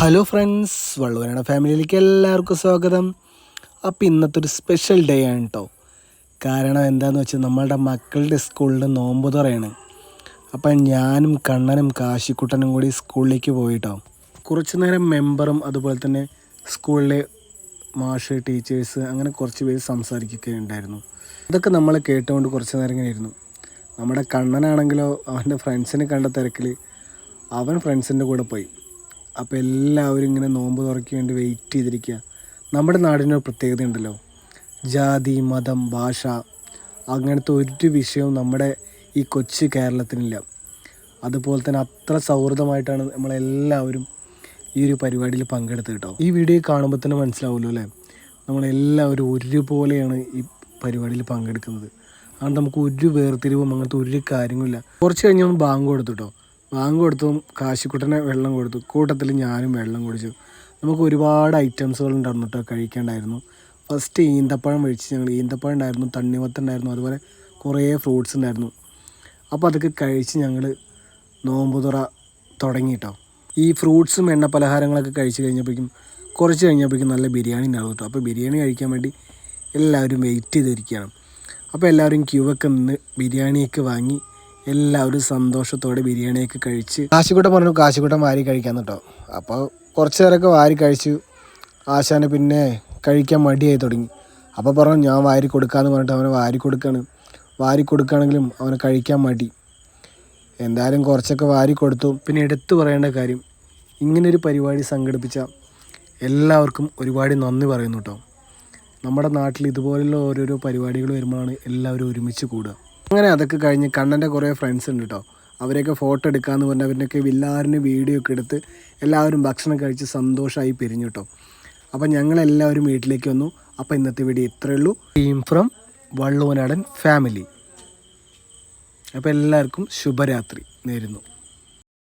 Hello friends, വള്ളുവനാട ഫാമിലിയിലേക്ക് എല്ലാവർക്കും സ്വാഗതം. അപ്പോൾ ഇന്നത്തെ ഒരു സ്പെഷ്യൽ ഡേ ആണ് കേട്ടോ. കാരണം എന്താണെന്ന് വെച്ചാൽ നമ്മളുടെ മക്കളുടെ സ്കൂളിൽ നോമ്പ് തുറയാണ്. അപ്പം ഞാനും കണ്ണനും കാശിക്കുട്ടനും കൂടി സ്കൂളിലേക്ക് പോയിട്ടോ. കുറച്ച് നേരം മെമ്പറും അതുപോലെ തന്നെ സ്കൂളിലെ മാഷ്, ടീച്ചേഴ്സ് അങ്ങനെ കുറച്ച് പേര് സംസാരിക്കുകയുണ്ടായിരുന്നു. അതൊക്കെ നമ്മൾ കേട്ടുകൊണ്ട് കുറച്ച് നേരം ഇങ്ങനെ ഇരുന്നു. നമ്മുടെ കണ്ണനാണെങ്കിലോ അവൻ്റെ ഫ്രണ്ട്സിനെ കണ്ട തിരക്കിൽ അവൻ ഫ്രണ്ട്സിൻ്റെ കൂടെ പോയി. അപ്പോൾ എല്ലാവരും ഇങ്ങനെ നോമ്പ് തുറയ്ക്ക് വേണ്ടി വെയിറ്റ് ചെയ്തിരിക്കുക. നമ്മുടെ നാടിനൊരു പ്രത്യേകത ഉണ്ടല്ലോ, ജാതി, മതം, ഭാഷ അങ്ങനത്തെ ഒരു വിഷയവും നമ്മുടെ ഈ കൊച്ചു കേരളത്തിനില്ല. അതുപോലെ തന്നെ അത്ര സൗഹൃദമായിട്ടാണ് നമ്മളെല്ലാവരും ഈ ഒരു പരിപാടിയിൽ പങ്കെടുത്ത് കേട്ടോ. ഈ വീഡിയോ കാണുമ്പോൾ തന്നെ മനസ്സിലാവുമല്ലോ അല്ലേ, നമ്മളെല്ലാവരും ഒരുപോലെയാണ് ഈ പരിപാടിയിൽ പങ്കെടുക്കുന്നത്. അതുകൊണ്ട് നമുക്ക് ഒരു വേർതിരിവും അങ്ങനത്തെ ഒരു കാര്യങ്ങളില്ല. കുറച്ച് കഴിഞ്ഞൊന്ന് ബാങ്ക് കൊടുത്തു കേട്ടോ. ബാങ്ക് കൊടുത്തും കാശിക്കുട്ടനെ വെള്ളം കൊടുത്തു, കൂട്ടത്തിൽ ഞാനും വെള്ളം കുടിച്ചു. നമുക്ക് ഒരുപാട് ഐറ്റംസുകൾ ഉണ്ടായിരുന്നു കേട്ടോ, കഴിക്കേണ്ടായിരുന്നു. ഫസ്റ്റ് ഈന്തപ്പഴം കഴിച്ച് ഞങ്ങൾ. ഈന്തപ്പഴം ഉണ്ടായിരുന്നു, തണ്ണിമത്തൻ അതുപോലെ കുറേ ഫ്രൂട്ട്സ് ഉണ്ടായിരുന്നു. അപ്പോൾ അതൊക്കെ കഴിച്ച് ഞങ്ങൾ നോമ്പ് തുറ തുടങ്ങി കേട്ടോ. ഈ ഫ്രൂട്ട്സും എണ്ണ പലഹാരങ്ങളൊക്കെ കഴിച്ച് കഴിഞ്ഞപ്പോഴേക്കും കുറച്ച് കഴിഞ്ഞപ്പോഴേക്കും നല്ല ബിരിയാണി ഉണ്ടാവും കേട്ടോ. അപ്പോൾ ബിരിയാണി കഴിക്കാൻ വേണ്ടി എല്ലാവരും വെയിറ്റ് ചെയ്തിരിക്കുകയാണ്. അപ്പോൾ എല്ലാവരും ക്യൂ ഒക്കെ നിന്ന് ബിരിയാണിയൊക്കെ വാങ്ങി എല്ലാവരും സന്തോഷത്തോടെ ബിരിയാണിയൊക്കെ കഴിച്ച് കാശിക്കുട്ടൻ പറഞ്ഞു കാശിക്കുട്ടൻ വാരി കഴിക്കാൻ കേട്ടോ. അപ്പോൾ കുറച്ച് നേരമൊക്കെ വാരി കഴിച്ചു. ആശാന് പിന്നെ കഴിക്കാൻ മടിയായി തുടങ്ങി. അപ്പോൾ പറഞ്ഞു ഞാൻ വാരി കൊടുക്കാമെന്ന് പറഞ്ഞിട്ട് അവനെ വാരി കൊടുക്കുകയാണെങ്കിലും അവനെ കഴിക്കാൻ മടി. എന്തായാലും കുറച്ചൊക്കെ വാരി കൊടുത്തു. പിന്നെ എടുത്തു പറയേണ്ട കാര്യം, ഇങ്ങനൊരു പരിപാടി സംഘടിപ്പിച്ച എല്ലാവർക്കും ഒരുപാട് നന്ദി പറയുന്നു കേട്ടോ. നമ്മുടെ നാട്ടിൽ ഇതുപോലുള്ള ഓരോരോ പരിപാടികൾ വരുമ്പോഴാണ് എല്ലാവരും ഒരുമിച്ച് കൂടുക. അങ്ങനെ അതൊക്കെ കഴിഞ്ഞ് കണ്ണൻ്റെ കുറേ ഫ്രണ്ട്സ് ഉണ്ട് കേട്ടോ. അവരെയൊക്കെ ഫോട്ടോ എടുക്കാമെന്ന് പറഞ്ഞാൽ അവരിനൊക്കെ എല്ലാവരും വീഡിയോ ഒക്കെ എടുത്ത് എല്ലാവരും ഭക്ഷണം കഴിച്ച് സന്തോഷമായി പിരിഞ്ഞു കേട്ടോ. അപ്പം ഞങ്ങളെല്ലാവരും വീട്ടിലേക്ക് വന്നു. അപ്പോൾ ഇന്നത്തെ വീഡിയോ ഇത്രയേ ഉള്ളൂ. Team from Valluvanadan family. അപ്പോൾ എല്ലാവർക്കും ശുഭരാത്രി നേരുന്നു.